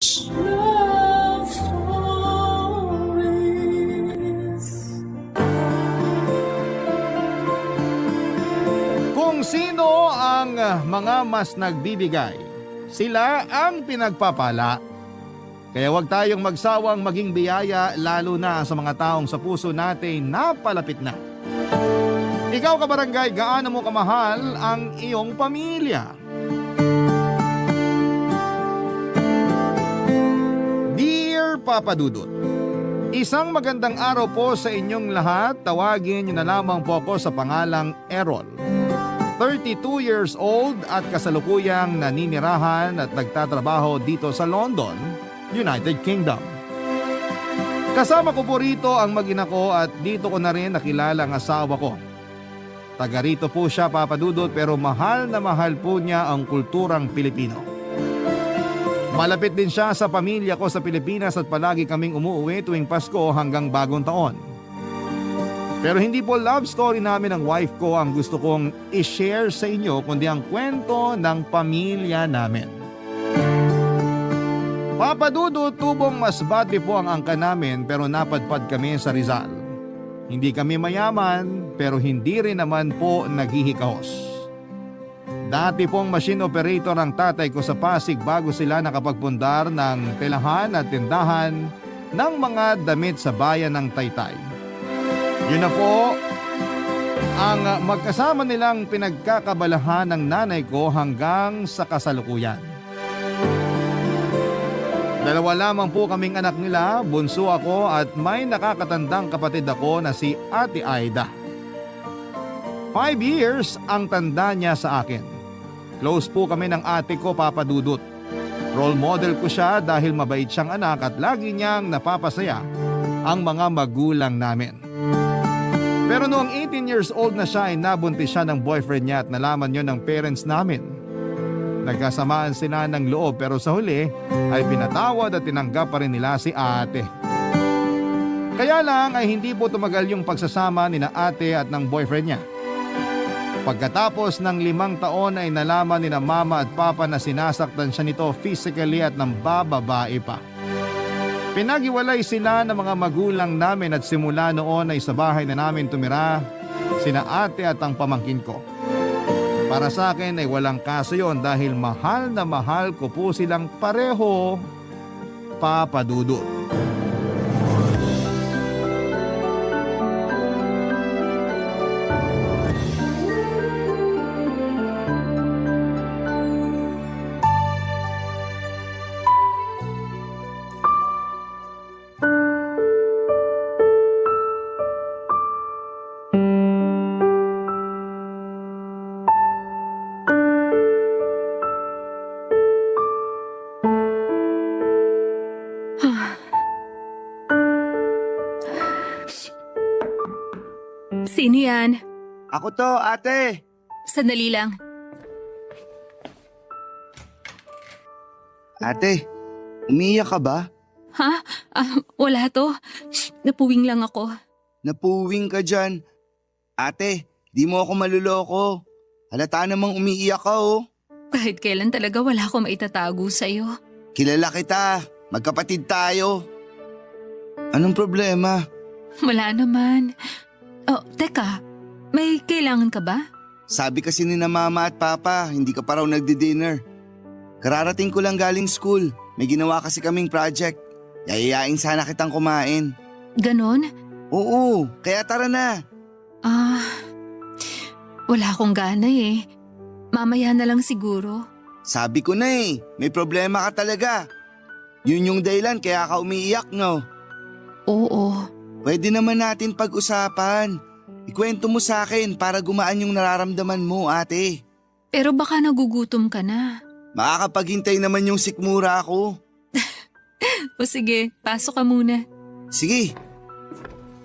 Love stories. Kung sino ang mga mas nagbibigay, sila ang pinagpapala. Kaya huwag tayong magsawang maging biyaya lalo na sa mga taong sa puso natin napalapit na. Ikaw kabarangay, gaano mo kamahal ang iyong pamilya? Dear Papa Dudut, isang magandang araw po sa inyong lahat. Tawagin niyo na lamang po ako sa pangalang Errol. 32 years old at kasalukuyang naninirahan at nagtatrabaho dito sa London, United Kingdom. Kasama ko po rito ang mag-ina ko at dito ko na rin nakilala ang asawa ko. Taga rito po siya, Papa Dudut, pero mahal na mahal po niya ang kulturang Pilipino. Malapit din siya sa pamilya ko sa Pilipinas at palagi kaming umuwi tuwing Pasko hanggang Bagong Taon. Pero hindi po love story namin ng wife ko ang gusto kong i-share sa inyo, kundi ang kwento ng pamilya namin. Papa Dudut, tubong masbate po ang angka namin pero napadpad kami sa Rizal. Hindi kami mayaman pero hindi rin naman po naghihikahos. Dati pong machine operator ang tatay ko sa Pasig bago sila nakapagpundar ng telahan at tindahan ng mga damit sa bayan ng Taytay. Yun na po ang magkasama nilang pinagkakabalahan ng nanay ko hanggang sa kasalukuyan. Dalawa lamang po kaming anak nila, bunso ako at may nakakatandang kapatid ako na si Ate Aida. 5 years ang tanda niya sa akin. Close po kami ng ate ko, Papa Dudut. Role model ko siya dahil mabait siyang anak at lagi niyang napapasaya ang mga magulang namin. Pero noong 18 years old na siya ay nabuntis siya ng boyfriend niya at nalaman yun ng parents namin. Nagkasamaan sila ng loob pero sa huli ay pinatawad at tinanggap pa rin nila si ate. Kaya lang ay hindi po tumagal yung pagsasama ni na ate at ng boyfriend niya. Pagkatapos ng 5 taon ay nalaman ni na mama at papa na sinasaktan siya nito physically at ng bababae pa. Pinaghiwalay sila ng mga magulang namin at simula noon ay sa bahay na namin tumira sina ate at ang pamangkin ko. Para sa akin ay walang kaso yon dahil mahal na mahal ko po silang pareho, Papa Dudut. Sino yan? Ako to, ate. Sandali lang. Ate, umiiyak ka ba? Ha? Wala to. Shh, napuwing lang ako. Napuwing ka dyan. Ate, di mo ako maluloko. Halata namang umiiyak ka oh. Kahit kailan talaga wala akong maitatago sa'yo. Kilala kita. Magkapatid tayo. Anong problema? Wala naman. Oh, teka. May kailangan ka ba? Sabi kasi ni na mama at papa, hindi ka pa raw nagdi-dinner. Kararating ko lang galing school. May ginawa kasi kaming project. Yayayain sana kitang kumain. Ganon? Oo, kaya tara na. Wala akong gana eh. Mamaya na lang siguro. Sabi ko na eh, may problema ka talaga. Yun yung dahilan kaya ka umiiyak no. Oo. Pwede naman natin pag-usapan. Ikwento mo sa akin para gumaan yung nararamdaman mo, ate. Pero baka nagugutom ka na. Makakapaghintay naman yung sikmura ko. O sige, pasok ka muna. Sige,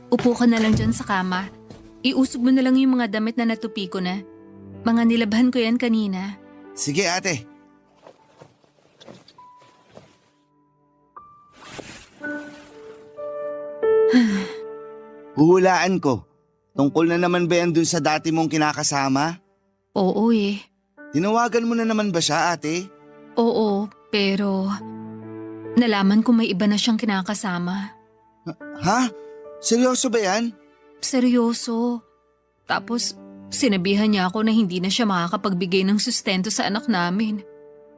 Upo ka na lang dyan sa kama. Iusog mo na lang yung mga damit na natupi ko na. Mga nilabhan ko yan kanina. sige ate. Huhulaan ko. Tungkol na naman ba yan dun sa dati mong kinakasama? Oo eh. Tinawagan mo na naman ba siya, ate? Oo, pero Nalaman ko may iba na siyang kinakasama. Ha? Seryoso ba yan? Seryoso. Tapos, sinabihan niya ako na hindi na siya makakapagbigay ng sustento sa anak namin.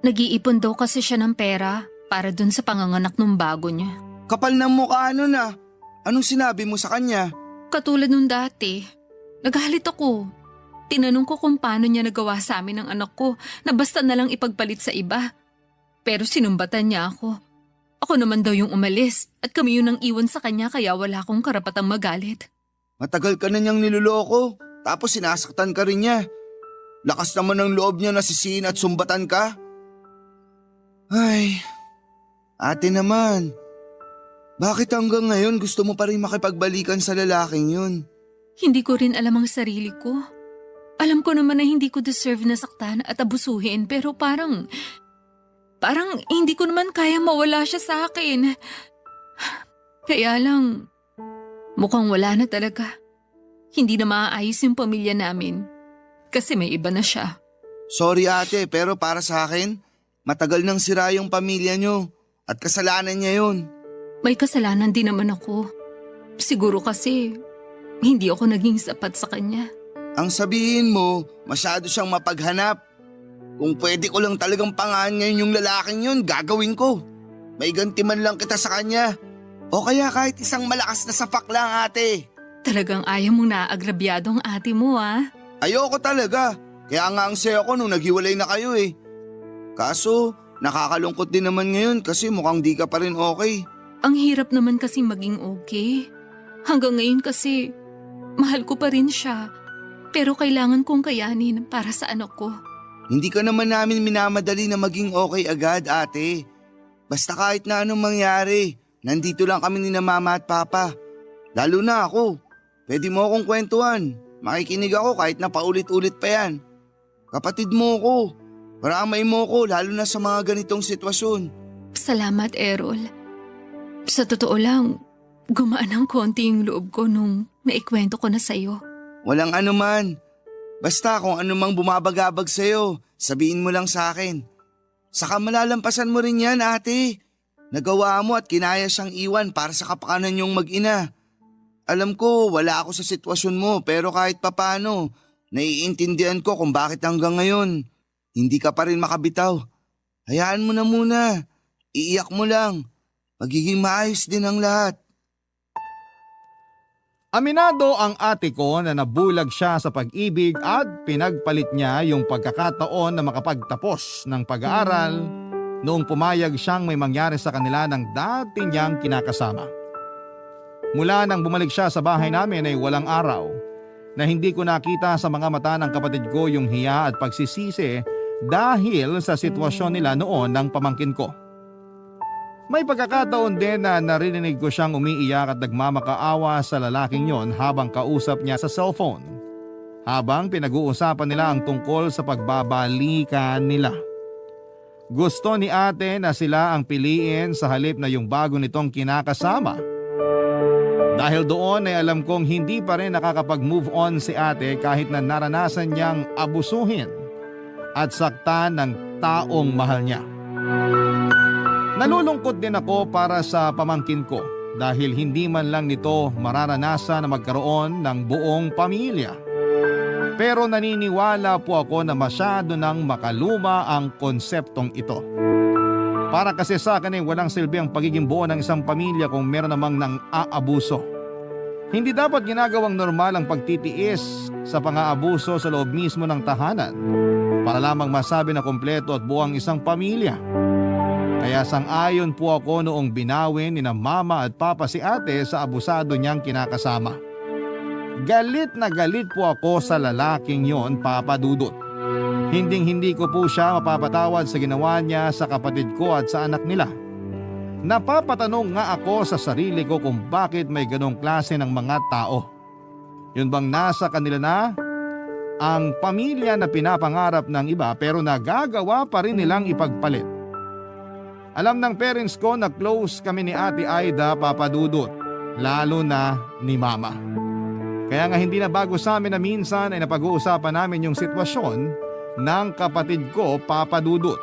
Nag-iipon daw kasi siya ng pera para dun sa panganganak ng bago niya. Kapal ng mukha ano na. Anong sinabi mo sa kanya? Katulad nung dati, nagalit ako. Tinanong ko kung paano niya nagawa sa amin ng anak ko na basta na lang ipagpalit sa iba. Pero sinumbatan niya ako. Ako naman daw yung umalis at kami yung nang iwan sa kanya kaya wala akong karapatang magalit. Matagal ka na niyang niloloko, tapos sinasaktan ka rin niya. Lakas naman ng loob niya na sisihin at sumbatan ka. Ay, ate naman. Bakit hanggang ngayon gusto mo pa rin makipagbalikan sa lalaking yun? Hindi ko rin alam ang sarili ko. Alam ko naman na hindi ko deserve na saktan at abusuhin pero parang hindi ko naman kaya mawala siya sa akin. Kaya lang, mukhang wala na talaga. Hindi na maaayos yung pamilya namin kasi may iba na siya. Sorry ate, pero para sa akin, matagal nang sira yung pamilya niyo at kasalanan niya yun. May kasalanan din naman ako. Siguro kasi hindi ako naging sapat sa kanya. Ang sabihin mo, masyado siyang mapaghanap. Kung pwede ko lang talagang pangahan ngayon yung lalaking yun, gagawin ko. May ganti man lang kita sa kanya. O kaya kahit isang malakas na sapak lang ate. Talagang ayaw mong naagrabyado ang ate mo Ayoko talaga. Kaya nga ang saya ko nung naghiwalay na kayo eh. Kaso, nakakalungkot din naman ngayon kasi mukhang di ka pa rin okay. Ang hirap naman kasi maging okay. Hanggang ngayon kasi, mahal ko pa rin siya. Pero kailangan kong kayanin para sa anak ko. Hindi ka naman namin minamadali na maging okay agad ate. Basta kahit na anong mangyari, nandito lang kami ni na mama at papa. Lalo na ako. Pwede mo akong kwentuhan. Makikinig ako kahit na paulit-ulit pa yan. Kapatid mo ko. Paramay mo ko lalo na sa mga ganitong sitwasyon. Salamat, Errol. Sa totoo lang, gumaan ng konti yung loob ko nung naikwento ko na sa'yo. Walang anuman. Basta kung anumang bumabagabag sa'yo, sabihin mo lang sa akin. Saka malalampasan mo rin yan ate. Nagawa mo at kinaya siyang iwan para sa kapakanan niyong mag-ina. Alam ko wala ako sa sitwasyon mo pero kahit papano, naiintindihan ko kung bakit hanggang ngayon hindi ka pa rin makabitaw. Hayaan mo na muna. Iiyak mo lang. Magiging maayos din ang lahat. Aminado ang ate ko na nabulag siya sa pag-ibig at pinagpalit niya yung pagkakataon na makapagtapos ng pag-aaral noong pumayag siyang may mangyari sa kanila ng dati niyang kinakasama. Mula nang bumalik siya sa bahay namin ay walang araw na hindi ko nakita sa mga mata ng kapatid ko yung hiya at pagsisisi dahil sa sitwasyon nila noon ng pamangkin ko. May pagkakataon din na narinig ko siyang umiiyak at nagmamakaawa sa lalaking yon habang kausap niya sa cellphone. Habang pinag-uusapan nila ang tungkol sa pagbabalikan nila. Gusto ni ate na sila ang piliin sa halip na yung bago nitong kinakasama. Dahil doon ay alam kong hindi pa rin nakakapag-move on si ate kahit na naranasan niyang abusuhin at saktan ng taong mahal niya. Nalulungkot din ako para sa pamangkin ko dahil hindi man lang nito mararanasan na magkaroon ng buong pamilya. Pero naniniwala po ako na masyado nang makaluma ang konseptong ito. Para kasi sa akin ay walang silbi ang pagiging buo ng isang pamilya kung meron namang nang aabuso. Hindi dapat ginagawang normal ang pagtitiis sa pang-aabuso sa loob mismo ng tahanan para lamang masabi na kompleto at buo ang isang pamilya. Kaya sang-ayon po ako noong binawin ni na mama at papa si ate sa abusado niyang kinakasama. Galit na galit po ako sa lalaking yon, Papa Dudut. Hinding-hindi ko po siya mapapatawad sa ginawa niya sa kapatid ko at sa anak nila. Napapatanong nga ako sa sarili ko kung bakit may ganong klase ng mga tao. Yun bang nasa kanila na ang pamilya na pinapangarap ng iba pero nagagawa pa rin nilang ipagpalit. Alam ng parents ko na close kami ni Ate Aida, Papa Dudut, lalo na ni Mama. Kaya nga hindi na bago sa amin na minsan ay napag-uusapan namin yung sitwasyon ng kapatid ko, Papa Dudut.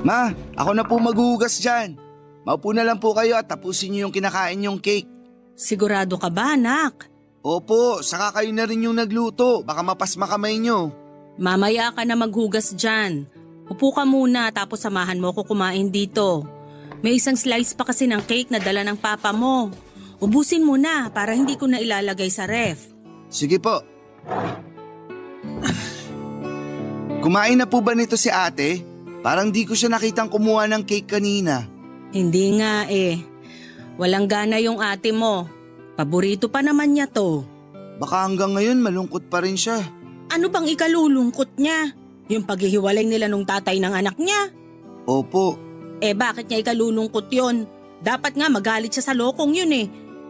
Ma, ako na po maghuhugas dyan. Maupo na lang po kayo at tapusin niyo yung kinakain yung cake. Sigurado ka ba, anak? Opo, saka kayo na rin yung nagluto. Baka mapasma kamay niyo. Mamaya ka na maghugas dyan. Upo ka muna tapos samahan mo ko kumain dito. May isang slice pa kasi ng cake na dala ng papa mo. Ubusin mo na para hindi ko na ilalagay sa ref. Sige po. Kumain na po ba nito si ate? Parang di ko siya nakitang kumuha ng cake kanina. Hindi nga eh. Walang gana yung ate mo. Paborito pa naman niya to. Baka hanggang ngayon malungkot pa rin siya. Ano bang ikalulungkot niya? Yung paghihiwalay nila nung tatay ng anak niya? Opo. Bakit niya ikalulungkot yon? Dapat nga magalit siya sa lokong yun eh.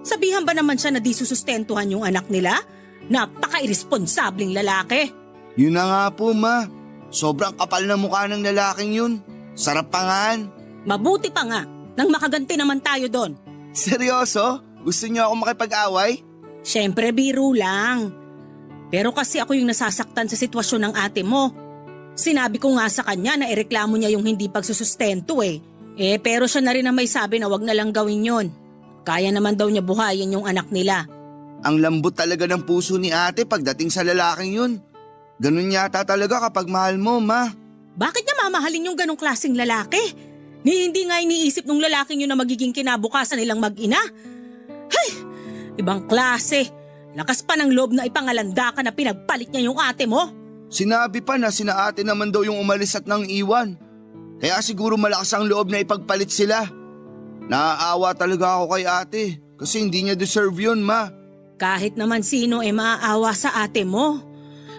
Sabihan ba naman siya na di susustentuhan yung anak nila? Napaka-irresponsabling lalaki. Yun na nga po, ma. Sobrang kapal na mukha ng lalaking yun. Sarap pangaan. Mabuti pa nga, nang makaganti naman tayo doon. Seryoso? Gusto niyo ako makipag-away? Siyempre biro lang. Pero kasi ako yung nasasaktan sa sitwasyon ng ate mo. Sinabi ko nga sa kanya na ireklamo niya yung hindi pagsusustento eh. Pero siya na rin ang may sabi na wag na lang gawin yon. Kaya naman daw niya buhayin yung anak nila. Ang lambot talaga ng puso ni ate pagdating sa lalaking yun. Ganun yata talaga kapag mahal mo, ma. Bakit niya mamahalin yung ganong klaseng lalaki? Hindi nga iniisip nung lalaking yun na magiging kinabukasan nilang mag-ina? Hay! Ibang klase. Lakas pa ng loob na ipangalanda ka na pinagpalit niya yung ate mo. Sinabi pa na sina ate naman daw yung umalis at nang iwan. Kaya siguro malakas ang loob na ipagpalit sila. Naaawa talaga ako kay ate kasi hindi niya deserve yun, ma. Kahit naman sino maaawa sa ate mo.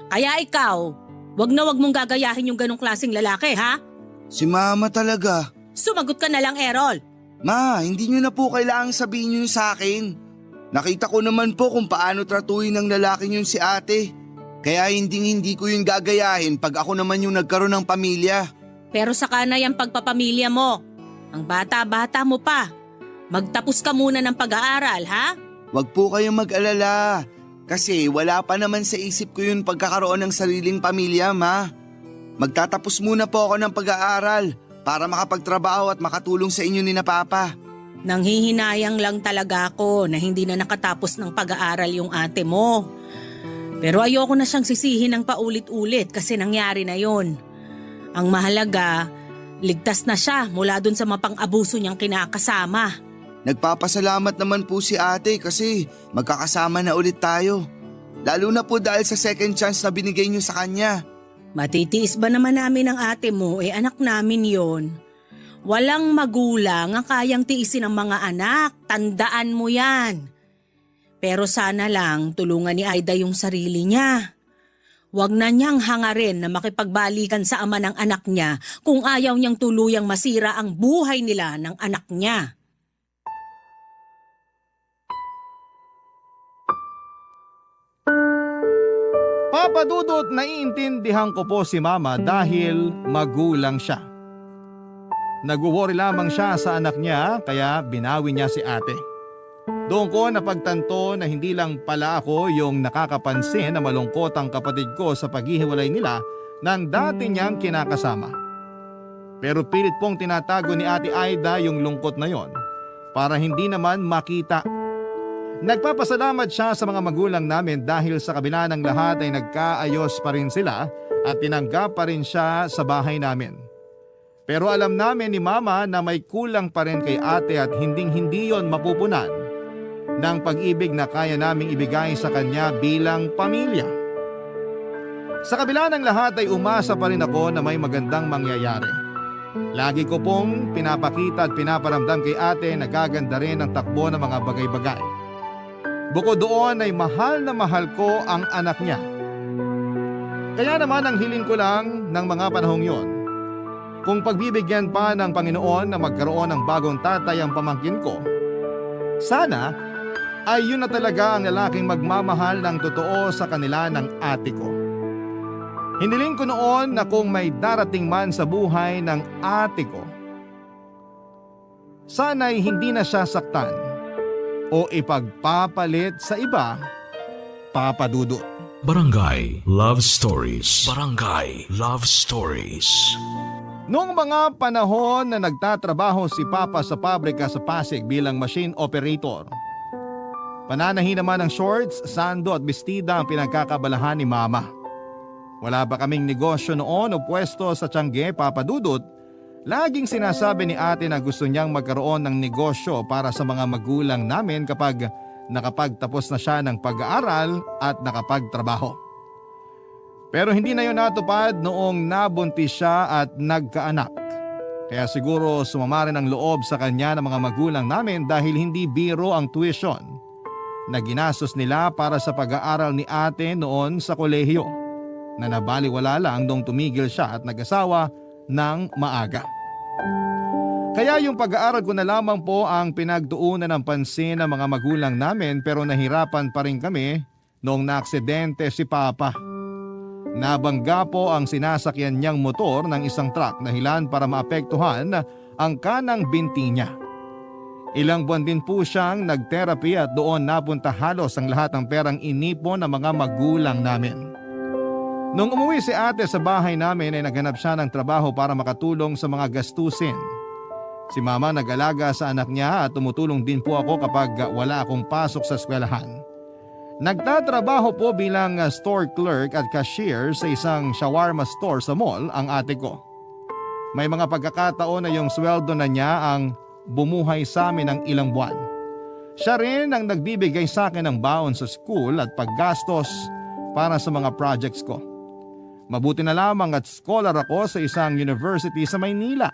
Kaya ikaw, wag na wag mong gagayahin yung ganong klaseng lalaki, ha? Si mama talaga. Sumagot ka na lang, Errol. Ma, hindi niyo na po kailangang sabihin yun sa akin. Nakita ko naman po kung paano tratuhin ng lalaking yun si ate. Kaya hindi ko yun gagayahin pag ako naman yung nagkaroon ng pamilya. Pero saka na yung pagpapamilya mo. Ang bata-bata mo pa. Magtapos ka muna ng pag-aaral, ha? Wag po kayong mag-alala. Kasi wala pa naman sa isip ko yun pagkakaroon ng sariling pamilya, ma. Magtatapos muna po ako ng pag-aaral para makapagtrabaho at makatulong sa inyo ni na Papa. Nanghihinayang lang talaga ako na hindi na nakatapos ng pag-aaral yung ate mo. Pero ayoko na siyang sisihin ng paulit-ulit kasi nangyari na yon. Ang mahalaga, ligtas na siya mula dun sa mapang-abuso niyang kinakasama. Nagpapasalamat naman po si ate kasi magkakasama na ulit tayo. Lalo na po dahil sa second chance na binigay niyo sa kanya. Matitiis ba naman namin ang ate mo? Anak namin yon. Walang magulang ang kayang tiisin ng mga anak. Tandaan mo yan. Pero sana lang tulungan ni Aida yung sarili niya. Huwag na niyang hangarin na makipagbalikan sa ama ng anak niya kung ayaw niyang tuluyang masira ang buhay nila ng anak niya. Papa Dudut, naiintindihan ko po si Mama dahil magulang siya. Nag-worry lamang siya sa anak niya kaya binawi niya si ate. Doon ko napagtanto na hindi lang pala ako yung nakakapansin na malungkot ang kapatid ko sa paghihiwalay nila ng dati niyang kinakasama. Pero pilit pong tinatago ni Ate Aida yung lungkot na yon para hindi naman makita. Nagpapasalamat siya sa mga magulang namin dahil sa kabila ng lahat ay nagkaayos pa rin sila at tinanggap pa rin siya sa bahay namin. Pero alam namin ni Mama na may kulang pa rin kay ate at hinding-hindi yon mapupunan ng pag-ibig na kaya naming ibigay sa kanya bilang pamilya. Sa kabila ng lahat ay umasa pa rin ako na may magandang mangyayari. Lagi ko pong pinapakita at pinaparamdam kay ate na gaganda rin ang takbo ng mga bagay-bagay. Bukod doon ay mahal na mahal ko ang anak niya. Kaya naman ang hiling ko lang ng mga panahong yon, kung pagbibigyan pa ng Panginoon na magkaroon ng bagong tatay ang pamangkin ko, sana ay yun na talaga ang lalaking magmamahal ng totoo sa kanila ng ate ko. Hiniling ko noon na kung may darating man sa buhay ng ate ko, sana'y hindi na siya saktan o ipagpapalit sa iba, Papa Dudut. Barangay Love Stories. Barangay Love Stories. Noong mga panahon na nagtatrabaho si Papa sa pabrika sa Pasig bilang machine operator, pananahin naman ng shorts, sando at bestida ang pinagkakabalahan ni Mama. Wala ba kaming negosyo noon o pwesto sa Tiangge, Papa Dudut? Laging sinasabi ni ate na gusto niyang magkaroon ng negosyo para sa mga magulang namin kapag nakapagtapos na siya ng pag-aaral at nakapagtrabaho. Pero hindi na yun natupad noong nabuntis siya at nagkaanak. Kaya siguro sumama rin ang loob sa kanya ng mga magulang namin dahil hindi biro ang tuition na ginastos nila para sa pag-aaral ni ate noon sa kolehiyo, na nabaliwala lang noong tumigil siya at nag-asawa ng maaga. Kaya yung pag-aaral ko na lamang po ang pinagtuunan ng pansin ng mga magulang namin, pero nahirapan pa rin kami noong naaksidente si Papa. Nabangga po ang sinasakyan niyang motor ng isang truck, dahilan para maapektuhan ang kanang binti niya. Ilang buwan din po siyang nag-therapy at doon napunta halos ang lahat ng perang inipon ng mga magulang namin. Nung umuwi si ate sa bahay namin ay naghanap siya ng trabaho para makatulong sa mga gastusin. Si Mama nag-alaga sa anak niya at tumutulong din po ako kapag wala akong pasok sa eskwelahan. Nagtatrabaho po bilang store clerk at cashier sa isang shawarma store sa mall ang ate ko. May mga pagkakataon na yung sweldo na niya ang bumuhay sa amin ng ilang buwan. Siya rin ang nagbibigay sa akin ng baon sa school at paggastos para sa mga projects ko. Mabuti na lamang at scholar ako sa isang university sa Maynila.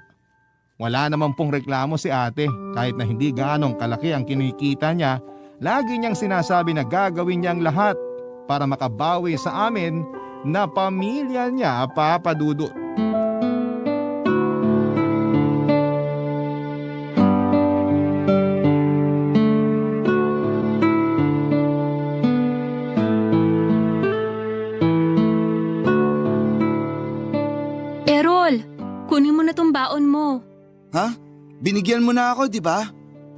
Wala naman pong reklamo si ate kahit na hindi gaanong kalaki ang kinikita niya. Lagi niyang sinasabi na gagawin niyang lahat para makabawi sa amin na pamilya niya, Papa Dudut. Errol, kunin mo na tong baon mo. Ha? Binigyan mo na ako, di ba?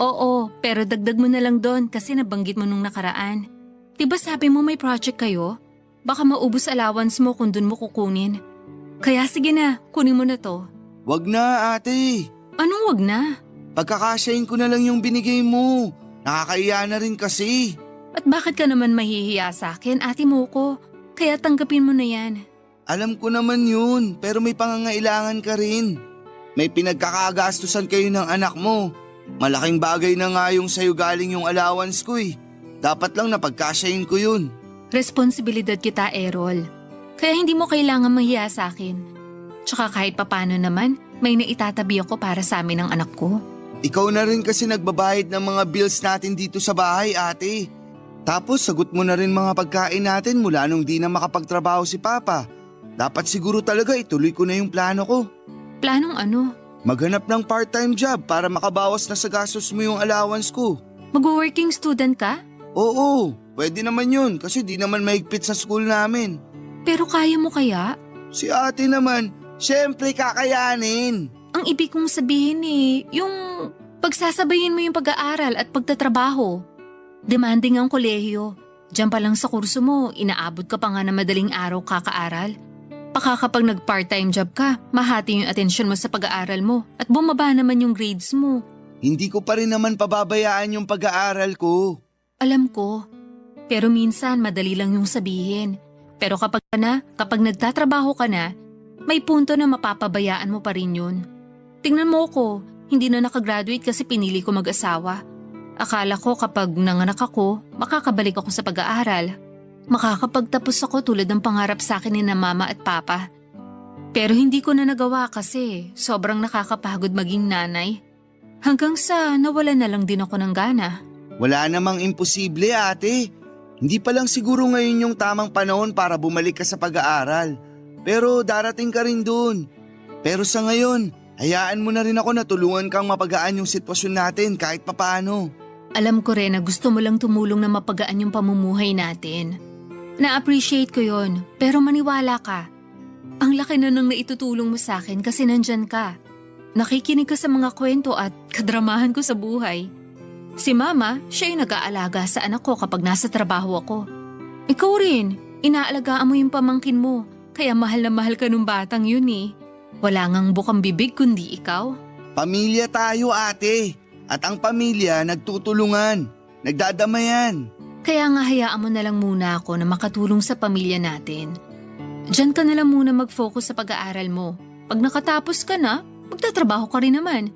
Oo, pero dagdag mo na lang doon kasi nabanggit mo nung nakaraan. Diba sabi mo may project kayo? Baka maubos allowance mo kung dun mo kukunin. Kaya sige na, kunin mo na to. Wag na, ate. Anong wag na? Pagkakasyahin ko na lang yung binigay mo. Nakakaiya na rin kasi. At bakit ka naman mahihiya sa akin, ate mo ko? Kaya tanggapin mo na yan. Alam ko naman yun, pero may pangangailangan ka rin. May pinagkakagastusan kayo ng anak mo. Malaking bagay na nga yung sa'yo galing yung allowance ko eh. Dapat lang napagkasyahin ko yun. Responsibilidad kita, Errol. Kaya hindi mo kailangan mahiya sa akin. Tsaka kahit papano naman, may naitatabi ako para sa amin ng anak ko. Ikaw na rin kasi nagbabayad ng mga bills natin dito sa bahay, ate. Tapos sagot mo na rin mga pagkain natin mula nung di na makapagtrabaho si Papa. Dapat siguro talaga ituloy ko na yung plano ko. Planong ano? Maghanap ng part-time job para makabawas na sa gastos mo yung allowance ko. Mag-working student ka? Oo, pwede naman yun kasi di naman mahigpit sa school namin. Pero kaya mo kaya? Si ate naman, syempre kakayanin. Ang ibig kong sabihin yung pagsasabayin mo yung pag-aaral at pagtatrabaho. Demanding ang kolehiyo. Diyan pa lang sa kurso mo, inaabot ka pa nga na madaling araw kakaaral. Baka kapag nag-part-time job ka, mahati yung atensyon mo sa pag-aaral mo at bumaba naman yung grades mo. Hindi ko pa rin naman pababayaan yung pag-aaral ko. Alam ko, pero minsan madali lang yung sabihin. Pero kapag nagtatrabaho ka na, may punto na mapapabayaan mo pa rin yun. Tingnan mo ko, hindi na nakagraduate kasi pinili ko mag-asawa. Akala ko kapag nanganak ako, makakabalik ako sa pag-aaral. Makakapagtapos ako tulad ng pangarap sa akin ni na Mama at Papa. Pero hindi ko na nagawa kasi sobrang nakakapagod maging nanay. Hanggang sa nawala na lang din ako ng gana. Wala namang imposible, ate. Hindi pa lang siguro ngayon yung tamang panahon para bumalik ka sa pag-aaral. Pero darating ka rin dun. Pero sa ngayon, hayaan mo na rin ako na tulungan kang mapagaan yung sitwasyon natin kahit papaano. Alam ko rin na gusto mo lang tumulong na mapagaan yung pamumuhay natin. Na-appreciate ko yon, pero maniwala ka. Ang laki na nang naitutulong mo sa akin kasi nandyan ka. Nakikinig ka sa mga kwento at kadramahan ko sa buhay. Si Mama, siya yung nag-aalaga sa anak ko kapag nasa trabaho ako. Ikaw rin, inaalagaan mo yung pamangkin mo, kaya mahal na mahal ka nung batang yun eh. Wala ngang bukang bibig kundi ikaw. Pamilya tayo ate. At ang pamilya nagtutulungan, nagdadamayan. Kaya nga hayaan mo na lang muna ako na makatulong sa pamilya natin. Diyan ka na lang muna mag-focus sa pag-aaral mo. Pag nakatapos ka na, magtatrabaho ka rin naman.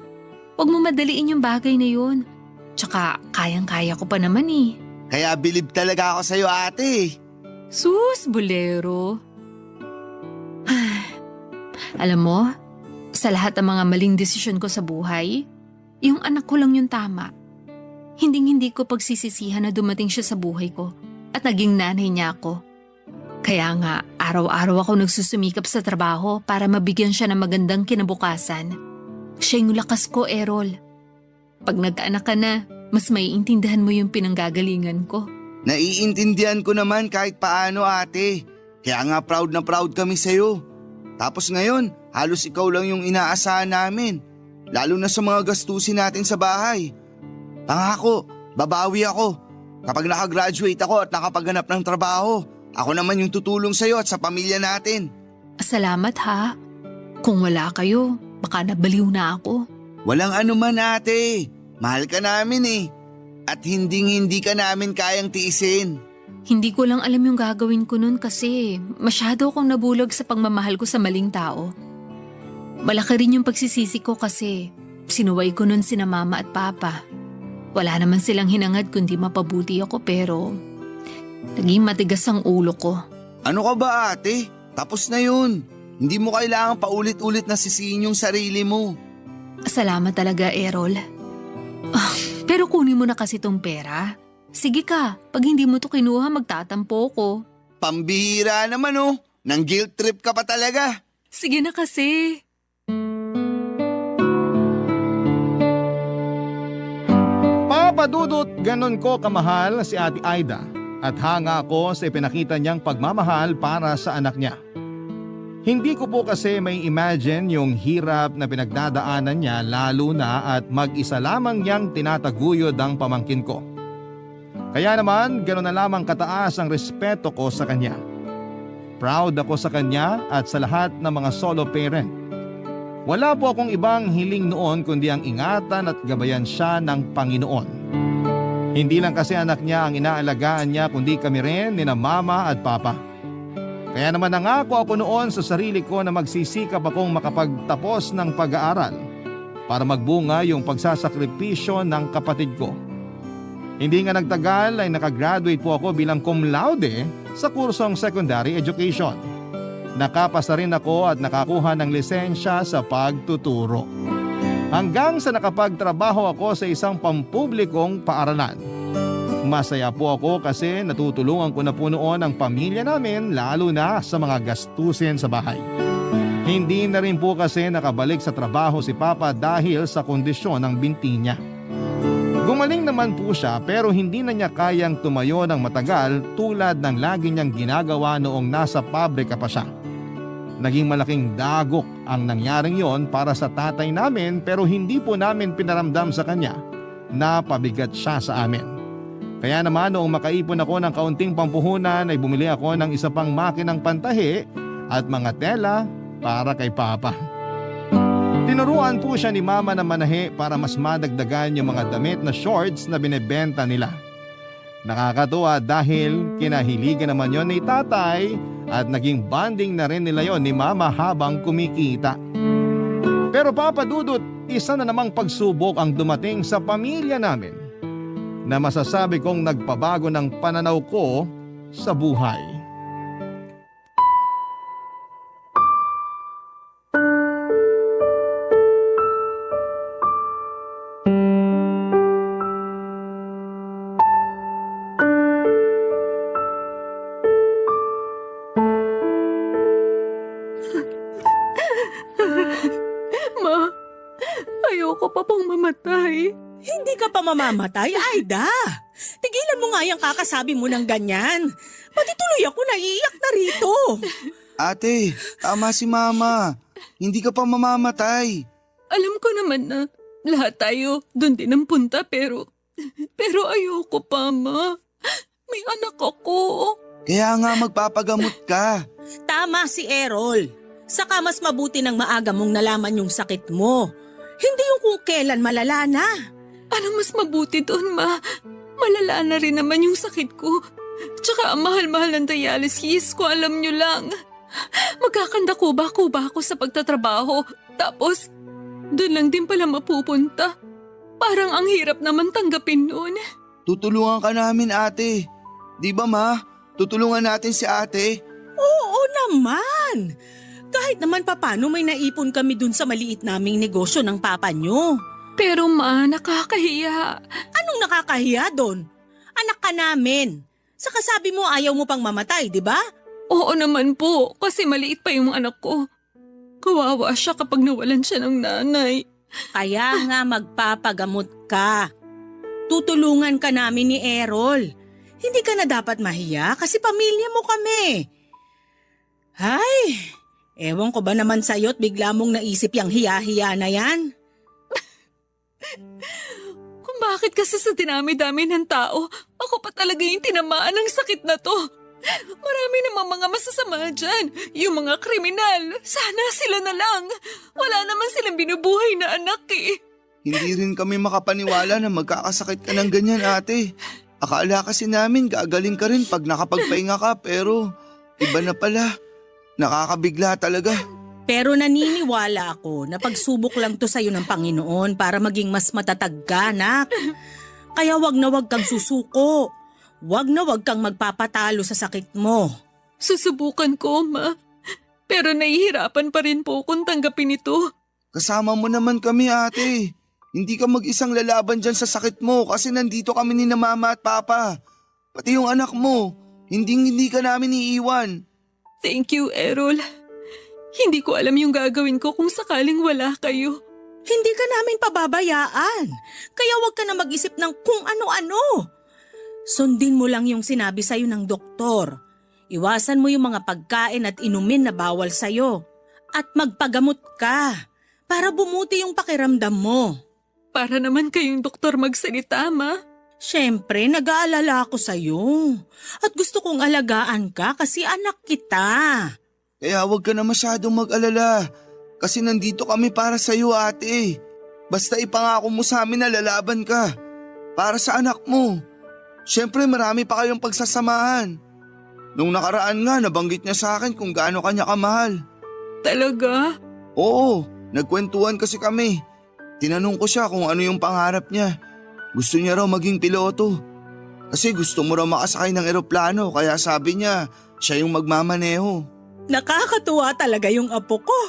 Huwag mo madaliin yung bagay na yun. Tsaka kayang-kaya ko pa naman eh. Kaya bilib talaga ako sa'yo ate. Sus, bolero. Alam mo, sa lahat ng mga maling desisyon ko sa buhay, yung anak ko lang yung tama. Hinding-hindi ko pagsisisihan na dumating siya sa buhay ko at naging nanay niya ako. Kaya nga, araw-araw ako nagsusumikap sa trabaho para mabigyan siya ng magandang kinabukasan. Siya yung lakas ko, Errol. Pag nagkaanak ka na, mas maiintindihan mo yung pinanggagalingan ko. Naiintindihan ko naman kahit paano ate. Kaya nga proud na proud kami sa'yo. Tapos ngayon, halos ikaw lang yung inaasahan namin. Lalo na sa mga gastusin natin sa bahay. Pangako, babawi ako. Kapag nakagraduate ako at nakapaghanap ng trabaho, ako naman yung tutulong sa'yo at sa pamilya natin. Salamat ha. Kung wala kayo, baka nabaliw na ako. Walang anuman ate. Mahal ka namin eh. At hindi ka namin kayang tiisin. Hindi ko lang alam yung gagawin ko nun kasi masyado akong nabulag sa pagmamahal ko sa maling tao. Malaki rin yung pagsisisi ko kasi sinuway ko nun sina mama at papa. Wala naman silang hinangad kundi mapabuti ako pero naging matigas ang ulo ko. Ano ka ba ate? Tapos na yun. Hindi mo kailangang paulit-ulit na sisihin yung sarili mo. Salamat talaga, Errol. Pero kunin mo na kasi tong pera. Sige ka, pag hindi mo to kinuha magtatampo ko. Pambihira naman oh. Nang guilt trip ka pa talaga. Sige na kasi. Papadudot ganon ko kamahal si Ate Aida at hanga ako sa ipinakita niyang pagmamahal para sa anak niya. Hindi ko po kasi may imagine yung hirap na pinagdadaanan niya lalo na at mag-isa lamang niyang tinataguyod ang pamangkin ko. Kaya naman gano'n na lamang kataas ang respeto ko sa kanya. Proud ako sa kanya at sa lahat ng mga solo parent. Wala po akong ibang hiling noon kundi ang ingatan at gabayan siya ng Panginoon. Hindi lang kasi anak niya ang inaalagaan niya kundi kami rin ni na mama at papa. Kaya naman nangako ako noon sa sarili ko na magsisikap akong makapagtapos ng pag-aaral para magbunga yung pagsasakripisyo ng kapatid ko. Hindi nga nagtagal ay nakagraduate po ako bilang cum laude sa kursong secondary education. Nakapasa rin ako at nakakuha ng lisensya sa pagtuturo. Hanggang sa nakapagtrabaho ako sa isang pampublikong paaralan. Masaya po ako kasi natutulungan ko na po noon ang pamilya namin lalo na sa mga gastusin sa bahay. Hindi na rin po kasi nakabalik sa trabaho si Papa dahil sa kondisyon ng binti niya. Gumaling naman po siya pero hindi na niya kayang tumayo ng matagal tulad ng lagi niyang ginagawa noong nasa pabrika pa siya. Naging malaking dagok ang nangyaring yon para sa tatay namin pero hindi po namin pinaramdam sa kanya na pabigat siya sa amin. Kaya naman noong makaipon ako ng kaunting pampuhunan ay bumili ako ng isa pang makinang pantahi at mga tela para kay Papa. Tinuruan po siya ni Mama na manahi para mas madagdagan yung mga damit na shorts na binebenta nila. Nakakatuwa dahil kinahiligan naman yon ni tatay at naging bonding na rin nila yon ni Mama habang kumikita. Pero Papa Dudut, isa na namang pagsubok ang dumating sa pamilya namin na masasabi kong nagpabago ng pananaw ko sa buhay. Ma, ayoko pa pang mamatay. Hindi ka pa mamamatay, Aida. Tigilan mo nga yung kakasabi mo ng ganyan. Pati tuloy ako naiiyak na rito. Ate, tama si Mama. Hindi ka pa mamamatay. Alam ko naman na lahat tayo doon din ang punta pero ayoko pa, Ma. May anak ako. Kaya nga magpapagamot ka. Tama si Errol. Saka mas mabuti ng maaga mong nalaman yung sakit mo. Hindi yung kung kailan malala na. Anong mas mabuti doon, Ma? Malala na rin naman yung sakit ko. Tsaka ang mahal-mahal ng dialysis ko, alam nyo lang. Magkakanda kuba-kuba ako sa pagtatrabaho. Tapos, doon lang din pala mapupunta. Parang ang hirap naman tanggapin noon. Tutulungan ka namin, ate. Di ba, Ma? Tutulungan natin si ate. Oo naman. Kahit naman papano may naipon kami dun sa maliit naming negosyo ng papa nyo. Pero Ma, nakakahiya. Anong nakakahiya doon? Anak ka namin. Saka sabi mo ayaw mo pang mamatay, di ba? Oo naman po, kasi maliit pa yung anak ko. Kawawa siya kapag nawalan siya ng nanay. Kaya nga magpapagamot ka. Tutulungan ka namin ni Errol. Hindi ka na dapat mahiya kasi pamilya mo kami. Ay, ewan ko ba naman sa'yo't bigla mong naisip yung hiya-hiya na yan? Kung bakit kasi sa dinami-dami ng tao, ako pa talaga yung tinamaan ng sakit na to. Marami namang mga masasama dyan. Yung mga kriminal, sana sila na lang. Wala naman silang binubuhay na anak eh. Hindi rin kami makapaniwala na magkakasakit ka ng ganyan, ate. Akala kasi namin gagaling ka rin pag nakapagpahinga ka, pero iba na pala. Nakakabigla talaga. Pero naniniwala ako na pagsubok lang to sa'yo ng Panginoon para maging mas matatag ka, anak. Kaya wag na wag kang susuko. Wag na wag kang magpapatalo sa sakit mo. Susubukan ko, Ma. Pero nahihirapan pa rin po akong tanggapin ito. Kasama mo naman kami, ate. Hindi ka mag-isang lalaban dyan sa sakit mo kasi nandito kami ni na mama at papa. Pati yung anak mo, hindi ka namin iiwan. Thank you, Errol. Hindi ko alam yung gagawin ko kung sakaling wala kayo. Hindi ka namin pababayaan. Kaya wag ka na mag-isip ng kung ano-ano. Sundin mo lang yung sinabi sa'yo ng doktor. Iwasan mo yung mga pagkain at inumin na bawal sa'yo. At magpagamot ka para bumuti yung pakiramdam mo. Para naman kayong doktor magsalita, Ma. Siyempre, nag-aalala ako sa'yo. At gusto kong alagaan ka kasi anak kita. Kaya huwag ka na masyadong mag-alala kasi nandito kami para sa'yo, ate. Basta ipangako mo sa amin na lalaban ka para sa anak mo. Siyempre marami pa kayong pagsasamahan. Nung nakaraan nga nabanggit niya sa akin kung gaano kanya kamahal. Talaga? Oo, nagkwentuhan kasi kami. Tinanong ko siya kung ano yung pangarap niya. Gusto niya raw maging piloto. Kasi gusto mo raw makasakay ng eroplano kaya sabi niya siya yung magmamaneho. Nakakatuwa talaga yung apo ko.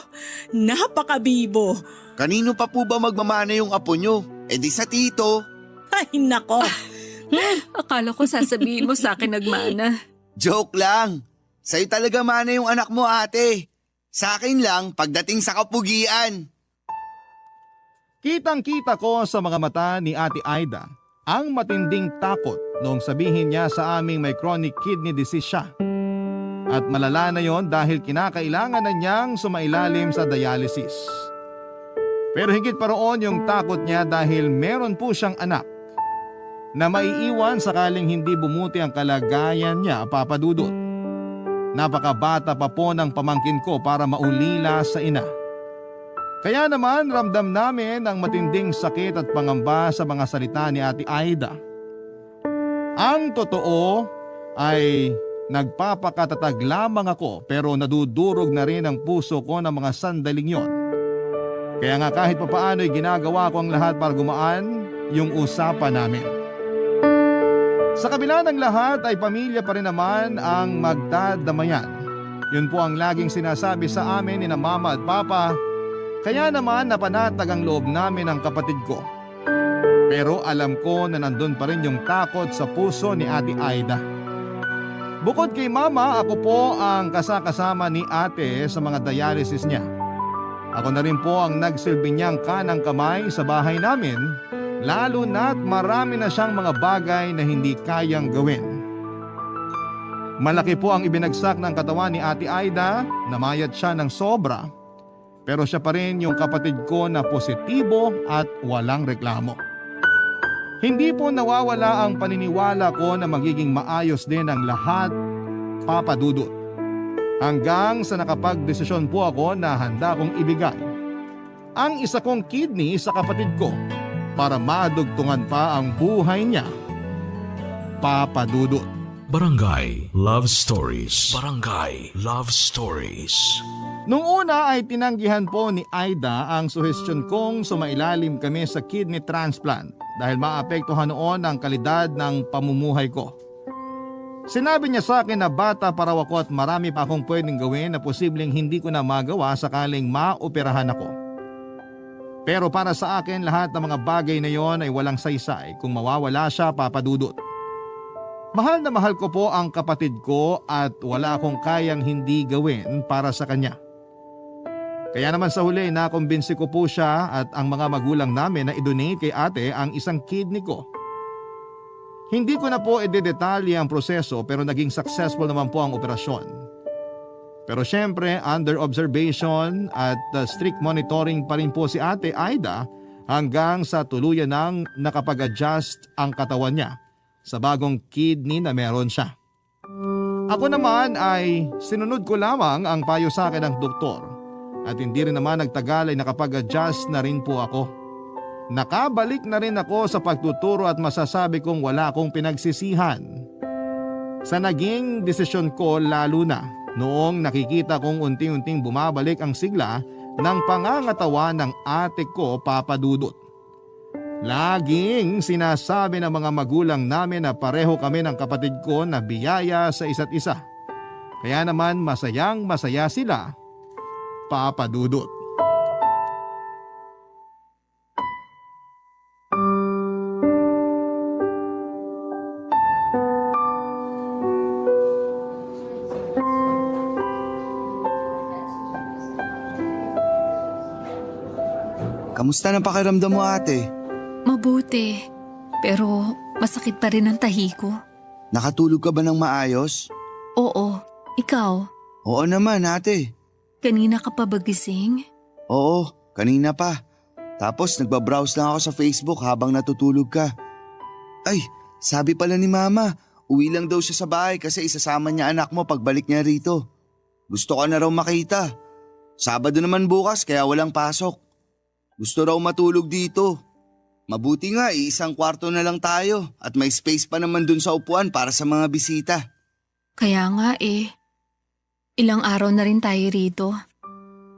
Napakabibo. Kanino pa po ba magmamana yung apo niyo? Eh di sa tito. Ay nako. Akala ko sasabihin mo sa akin nagmana. Joke lang. Sa'yo talaga mana yung anak mo, ate. Sa akin lang pagdating sa kapugian. Kitang-kita ko sa mga mata ni Ate Aida ang matinding takot noong sabihin niya sa aming may chronic kidney disease siya. At malala na yon dahil kinakailangan na niyang sumailalim sa dialysis. Pero higit pa roon yung takot niya dahil meron po siyang anak na maiiwan sakaling hindi bumuti ang kalagayan niya, Papa Dudut. Napakabata pa po ng pamangkin ko para maulila sa ina. Kaya naman ramdam namin ang matinding sakit at pangamba sa mga salita ni Ate Aida. Ang totoo ay nagpapakatatag lamang ako pero nadudurog na rin ang puso ko ng mga sandaling yon. Kaya nga kahit papaano ay ginagawa ko ang lahat para gumaan yung usapan namin. Sa kabila ng lahat ay pamilya pa rin naman ang magdadamayan. Yun po ang laging sinasabi sa amin ni na mama at papa. Kaya naman napanatag ang loob namin ng kapatid ko. Pero alam ko na nandun pa rin yung takot sa puso ni Ate Aida. Bukod kay mama, ako po ang kasakasama ni ate sa mga dialysis niya. Ako na rin po ang nagsilbi niyang kanang kamay sa bahay namin, lalo na't marami na siyang mga bagay na hindi kayang gawin. Malaki po ang ibinagsak ng katawan ni Ate Aida, namayat siya ng sobra. Pero siya pa rin yung kapatid ko na positibo at walang reklamo. Hindi po nawawala ang paniniwala ko na magiging maayos din ang lahat, Papa Dudut. Hanggang sa nakapagdesisyon po ako na handa kong ibigay ang isa kong kidney sa kapatid ko para madugtungan pa ang buhay niya. Papa Dudut. Barangay Love Stories. Barangay Love Stories. Nung una ay tinanggihan po ni Aida ang suhestyon kong sumailalim kami sa kidney transplant dahil maapektuhan noon ang kalidad ng pamumuhay ko. Sinabi niya sa akin na bata pa raw ako at marami pa akong pwedeng gawin na posibleng hindi ko na magawa sakaling maoperahan ako. Pero para sa akin lahat ng mga bagay na yon ay walang saysay kung mawawala siya, Papa Dudut. Mahal na mahal ko po ang kapatid ko at wala akong kayang hindi gawin para sa kanya. Kaya naman sa huli nakumbinsi ko po siya at ang mga magulang namin na i-donate kay ate ang isang kidney ko. Hindi ko na po i-detalye ang proseso pero naging successful naman po ang operasyon. Pero syempre under observation at strict monitoring pa rin po si ate Aida hanggang sa tuluyan nang nakapag-adjust ang katawan niya sa bagong kidney na meron siya. Ako naman ay sinunod ko lamang ang payo sa akin ng doktor at hindi rin naman nagtagal ay nakapag-adjust na rin po ako. Nakabalik na rin ako sa pagtuturo at masasabi kong wala akong pinagsisihan sa naging desisyon ko, lalo na noong nakikita kong unti-unting bumabalik ang sigla ng pangangatawan ng ate ko, Papa Dudut. Laging sinasabi ng mga magulang namin na pareho kami ng kapatid ko na biyaya sa isa't isa. Kaya naman masayang masaya sila, Papa Dudut. Kamusta na pakiramdam mo, ate? Mabuti. Pero masakit pa rin ang tahi ko. Nakatulog ka ba ng maayos? Oo. Ikaw? Oo naman, ate. Kanina ka pa ba gising? Oo, kanina pa. Tapos nagbabrowse lang ako sa Facebook habang natutulog ka. Ay, sabi pala ni Mama, uwi lang daw siya sa bahay kasi isasama niya anak mo pagbalik niya rito. Gusto ka na raw makita. Sabado naman bukas kaya walang pasok. Gusto raw matulog dito. Mabuti nga, isang kwarto na lang tayo at may space pa naman dun sa upuan para sa mga bisita. Kaya nga eh. Ilang araw na rin tayo rito.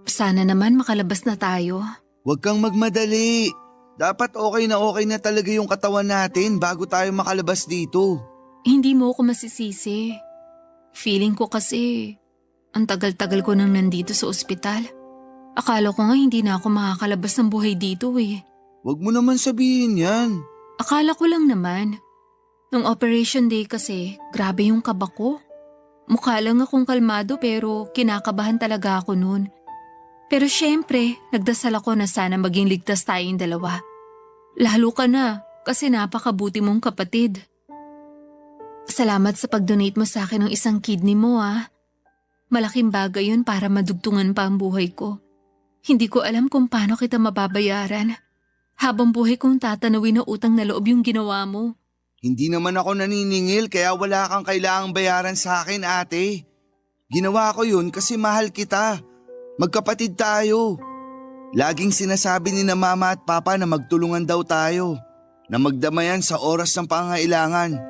Sana naman makalabas na tayo. Huwag kang magmadali. Dapat okay na talaga yung katawan natin bago tayo makalabas dito. Hindi mo ako masisisi. Feeling ko kasi ang tagal-tagal ko nang nandito sa ospital. Akala ko nga hindi na ako makakalabas ng buhay dito eh. Huwag mo naman sabihin yan. Akala ko lang naman. Nung operation day kasi, grabe yung kaba ko. Mukha lang akong kalmado pero kinakabahan talaga ako noon. Pero syempre, nagdasal ako na sana maging ligtas tayong dalawa. Lalo ka na kasi napakabuti mong kapatid. Salamat sa pag-donate mo sa akin ng isang kidney mo ah. Malaking bagay yun para madugtungan pa ang buhay ko. Hindi ko alam kung paano kita mababayaran. Habang buhay kong tatanawin na utang na loob yung ginawa mo. Hindi naman ako naniningil kaya wala kang kailangang bayaran sa akin, ate. Ginawa ko yun kasi mahal kita. Magkapatid tayo. Laging sinasabi ni na Mama at Papa na magtulungan daw tayo. Na magdamayan sa oras ng pangailangan.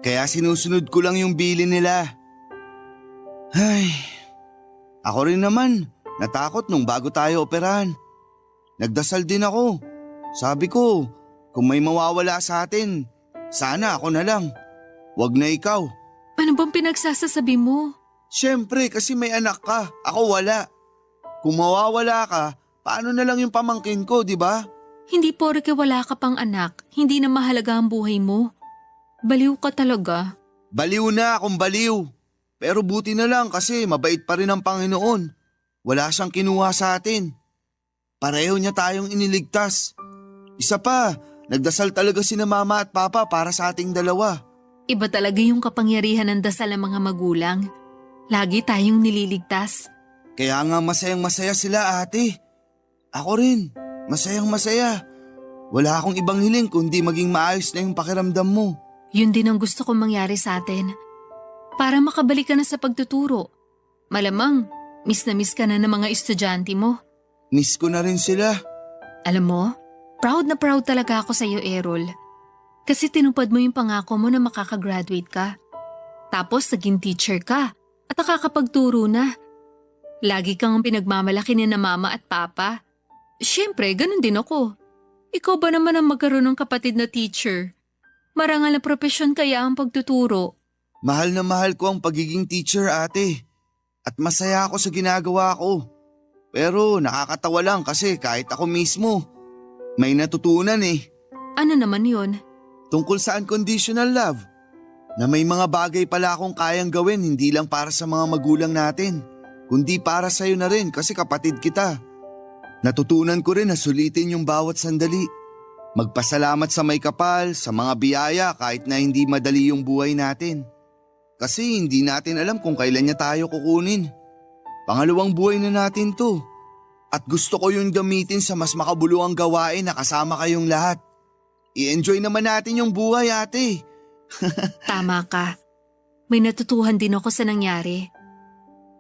Kaya sinusunod ko lang yung bilin nila. Ay, ako rin naman. Natakot nung bago tayo operahan. Nagdasal din ako. Sabi ko, kung may mawawala sa atin, sana ako na lang. Wag na ikaw. Ano bang pinagsasasabi mo? Siyempre kasi may anak ka, ako wala. Kung mawawala ka, paano na lang yung pamangkin ko, di ba? Hindi porke wala ka pang anak, hindi na mahalaga ang buhay mo. Baliw ka talaga. Baliw na akong baliw. Pero buti na lang kasi mabait pa rin ang Panginoon. Wala siyang kinuha sa atin. Pareho niya tayong iniligtas. Isa pa, nagdasal talaga sina Mama at Papa para sa ating dalawa. Iba talaga yung kapangyarihan ng dasal ng mga magulang. Lagi tayong nililigtas. Kaya nga masayang masaya sila, ate. Ako rin, masayang masaya. Wala akong ibang hiling kundi maging maayos na yung pakiramdam mo. Yun din ang gusto kong mangyari sa atin. Para makabalik ka na sa pagtuturo. Malamang, miss na miss ka na ng mga estudyante mo. Miss ko na rin sila. Alam mo, proud na proud talaga ako sa iyo, Errol. Kasi tinupad mo yung pangako mo na makakagraduate ka. Tapos naging teacher ka at nakakapagturo na. Lagi kang pinagmamalaki ni na mama at papa. Siyempre, ganun din ako. Ikaw ba naman ang magkaroon ng kapatid na teacher? Marangal na propesyon kaya ang pagtuturo. Mahal na mahal ko ang pagiging teacher, ate. At masaya ako sa ginagawa ko. Pero nakakatawa lang kasi kahit ako mismo, may natutunan eh. Ano naman yun? Tungkol sa unconditional love. Na may mga bagay pala akong kayang gawin hindi lang para sa mga magulang natin, kundi para sa'yo na rin kasi kapatid kita. Natutunan ko rin na sulitin yung bawat sandali. Magpasalamat sa may kapal, sa mga biyaya kahit na hindi madali yung buhay natin. Kasi hindi natin alam kung kailan niya tayo kukunin. Pangalawang buhay na natin to. At gusto ko yung gamitin sa mas makabuluhang gawain na kasama kayong lahat. I-enjoy naman natin yung buhay, ate. Tama ka. May natutuhan din ako sa nangyari.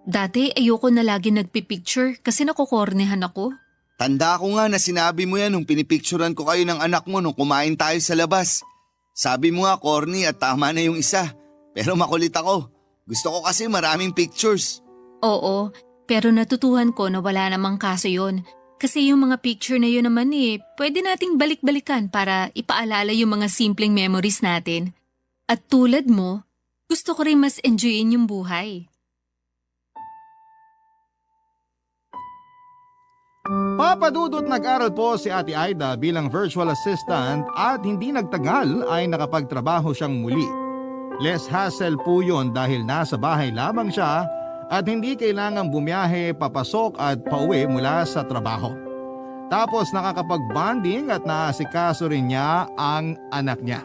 Dati ayoko na lagi nagpipicture kasi nakukornehan ako. Tanda ko nga na sinabi mo yan nung pinipicturan ko kayo ng anak mo nung kumain tayo sa labas. Sabi mo nga corny at tama na yung isa. Pero makulit ako. Gusto ko kasi maraming pictures. Oo, pero natutuhan ko na wala namang kaso yon. Kasi yung mga picture na yun naman pwede nating balik-balikan para ipaalala yung mga simpleng memories natin. At tulad mo, gusto ko rin mas enjoyin yung buhay. Papadudot nag-aral po si Ate Aida bilang virtual assistant at hindi nagtagal ay nakapagtrabaho siyang muli. Less hassle po yun dahil nasa bahay lamang siya at hindi kailangang bumiyahe, papasok at pauwi mula sa trabaho. Tapos nakakapag-bonding at naasikaso rin niya ang anak niya.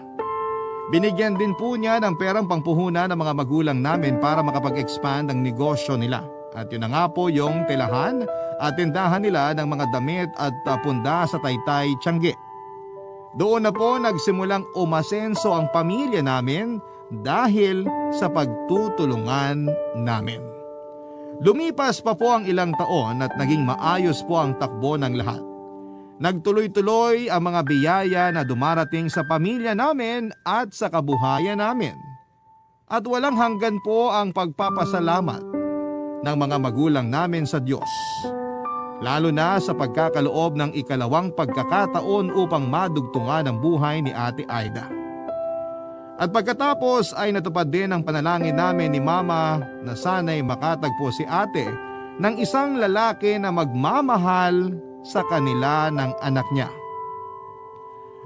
Binigyan din po niya ng perang pangpuhunan ng mga magulang namin para makapag-expand ang negosyo nila. At yun na nga po yung telahan at tindahan nila ng mga damit at punda sa Taytay, Tiangge. Doon na po nagsimulang umasenso ang pamilya namin dahil sa pagtutulungan namin. Lumipas pa po ang ilang taon at naging maayos po ang takbo ng lahat. Nagtuloy-tuloy ang mga biyaya na dumarating sa pamilya namin at sa kabuhayan namin. At walang hanggan po ang pagpapasalamat ng mga magulang namin sa Diyos. Lalo na sa pagkakaloob ng ikalawang pagkakataon upang madugtungan ang buhay ni Ate Aida. At pagkatapos ay natupad din ang panalangin namin ni Mama na sana'y makatagpo si Ate ng isang lalaki na magmamahal sa kanila ng anak niya.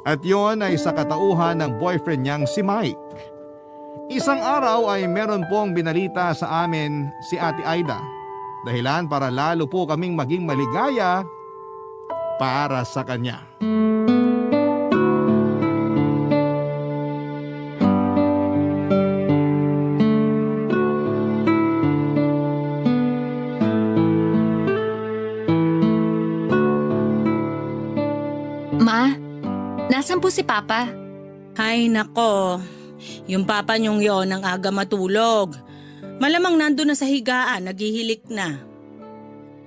At yon ay sa katauhan ng boyfriend niyang si Mike. Isang araw ay meron pong binalita sa amin si Ate Aida, dahilan para lalo po kaming maging maligaya para sa kanya. Ma, nasan po si Papa? Ay nako, yung papa niyong yon ang aga matulog. Malamang nandun na sa higaan, naghihilik na.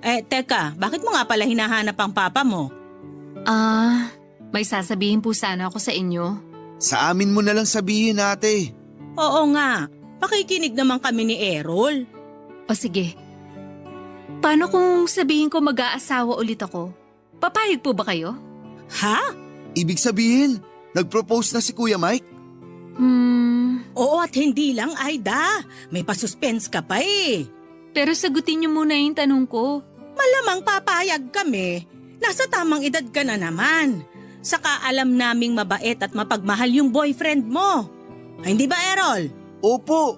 Teka, bakit mo nga pala hinahanap ang papa mo? May sasabihin po sana ako sa inyo. Sa amin mo na lang sabihin, ate. Oo nga, pakikinig naman kami ni Errol. O sige. Paano kung sabihin ko mag-aasawa ulit ako? Papayag po ba kayo? Ha? Ibig sabihin, nag-propose na si Kuya Mike? Oo at hindi lang, Aida. May pasuspense ka pa eh. Pero sagutin niyo muna yung tanong ko. Malamang papayag kami. Nasa tamang edad ka na naman. Saka alam naming mabait at mapagmahal yung boyfriend mo. Ay, hindi ba, Errol? Opo.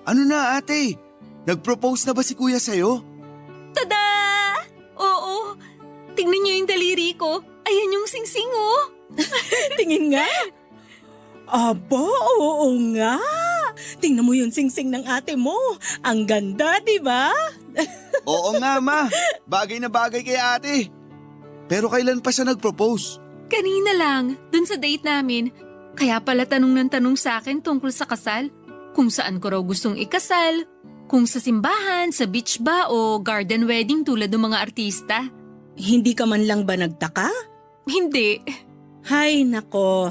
Ano na, ate? Nag-propose na ba si Kuya sa'yo? Tada! Oo. Tingnan niyo yung daliri ko. Ayan yung singsing oh. Tingin nga. Aba, oo nga. Tingnan mo yung singsing ng ate mo. Ang ganda, di ba? Oo nga, ma. Bagay na bagay kay ate. Pero kailan pa siya nag-propose? Kanina lang, dun sa date namin. Kaya pala tanong ng tanong sa akin tungkol sa kasal. Kung saan ko raw gustong ikasal. Kung sa simbahan, sa beach ba o garden wedding tulad ng mga artista? Hindi ka man lang ba nagtaka? Hindi. Hay nako,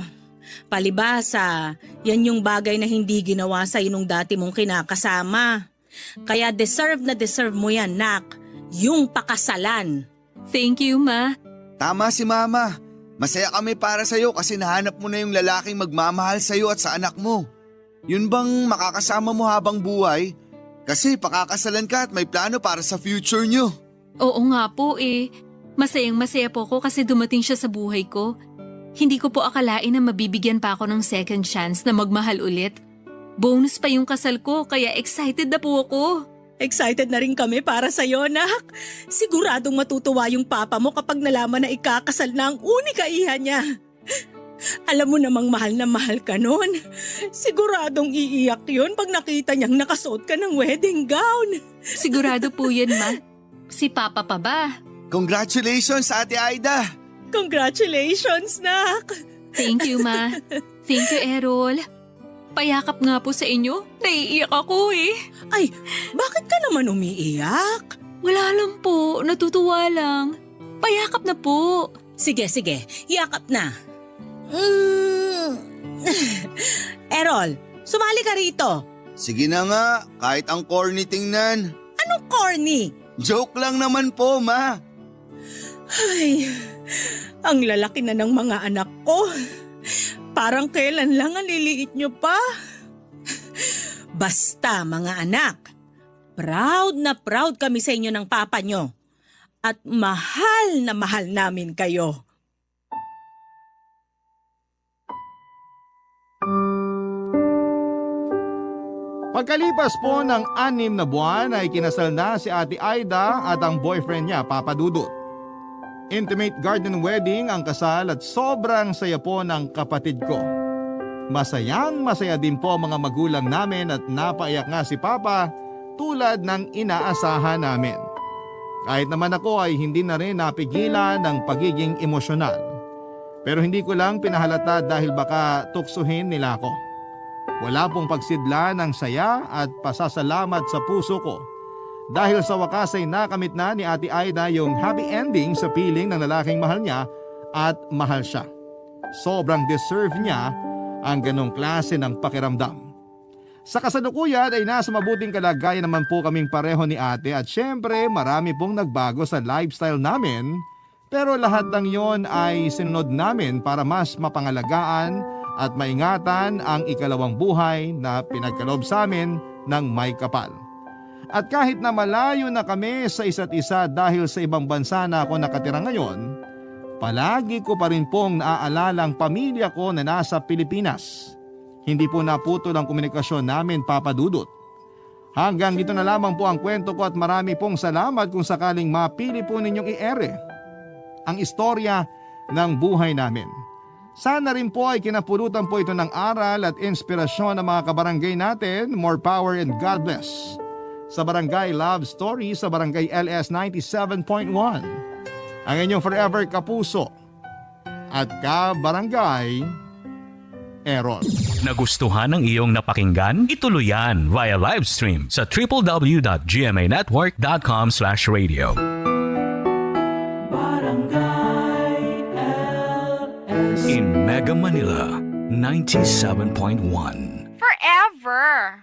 palibasa, yan yung bagay na hindi ginawa sa nung dati mong kinakasama. Kaya deserve na deserve mo yan, nak, yung pakasalan. Thank you, Ma. Tama si Mama. Masaya kami para sa'yo kasi nahanap mo na yung lalaking magmamahal sa'yo at sa anak mo. Yun bang makakasama mo habang buhay? Kasi pakakasalan ka at may plano para sa future nyo. Oo nga po eh. Masayang-masaya po ko kasi dumating siya sa buhay ko. Hindi ko po akalain na mabibigyan pa ako ng second chance na magmahal ulit. Bonus pa yung kasal ko kaya excited na po ako. Excited na rin kami para sa'yo, nak. Siguradong matutuwa yung papa mo kapag nalaman na ikakasal na ang unika iha niya. Alam mo namang mahal ka nun. Siguradong iiyak yun pag nakita niyang nakasuot ka ng wedding gown. Sigurado po yan, Ma. Si Papa pa ba? Congratulations, Ate Aida! Congratulations, nak. Thank you, Ma. Thank you, Errol. Payakap nga po sa inyo. Naiiyak ako eh. Ay, bakit ka naman umiiyak? Wala lang po. Natutuwa lang. Payakap na po. Sige, yakap na. Errol, sumali ka rito. Sige na nga, kahit ang corny tingnan. Anong corny? Joke lang naman po, Ma. Ay, ang lalaki na ng mga anak ko. Parang kailan lang ang liliit nyo pa. Basta mga anak, proud na proud kami sa inyo ng papa nyo. At mahal na mahal namin kayo. Pagkalipas po ng 6 na buwan ay kinasal na si Ate Aida at ang boyfriend niya, Papa Dudut. Intimate garden wedding ang kasal at sobrang saya po ng kapatid ko. Masaya din po ang mga magulang namin at napaiyak nga si Papa tulad ng inaasahan namin. Kahit naman ako ay hindi na rin napigilan ng pagiging emosyonal. Pero hindi ko lang pinahalata dahil baka tuksuhin nila ako. Wala pong pagsidla ng saya at pasasalamat sa puso ko dahil sa wakas ay nakamit na ni Ate Aida yung happy ending sa piling ng lalaking mahal niya at mahal siya. Sobrang deserve niya ang ganong klase ng pakiramdam. Sa kasalukuyan ay nasa mabuting kalagayan naman po kaming pareho ni ate at syempre marami pong nagbago sa lifestyle namin pero lahat ng yon ay sinunod namin para mas mapangalagaan at maingatan ang ikalawang buhay na pinagkaloob sa amin ng may kapal. At kahit na malayo na kami sa isa't isa dahil sa ibang bansa na ako nakatira ngayon, palagi ko pa rin pong naaalala ang pamilya ko na nasa Pilipinas. Hindi po naputol ang komunikasyon namin, Papa Dudut. Hanggang dito na lamang po ang kwento ko at marami pong salamat kung sakaling mapili po ninyong i-ere ang istorya ng buhay namin. Sana rin po ay kinapulutan po ito ng aral at inspirasyon ng mga kabarangay natin. More power and God bless. Sa Barangay Love Story sa Barangay LS 97.1. Ang inyong forever kapuso at kabarangay Errol. Nagustuhan ng iyong napakinggan? Ituloy yan via live stream sa www.gmanetwork.com/radio. In Mega Manila, 97.1. Forever.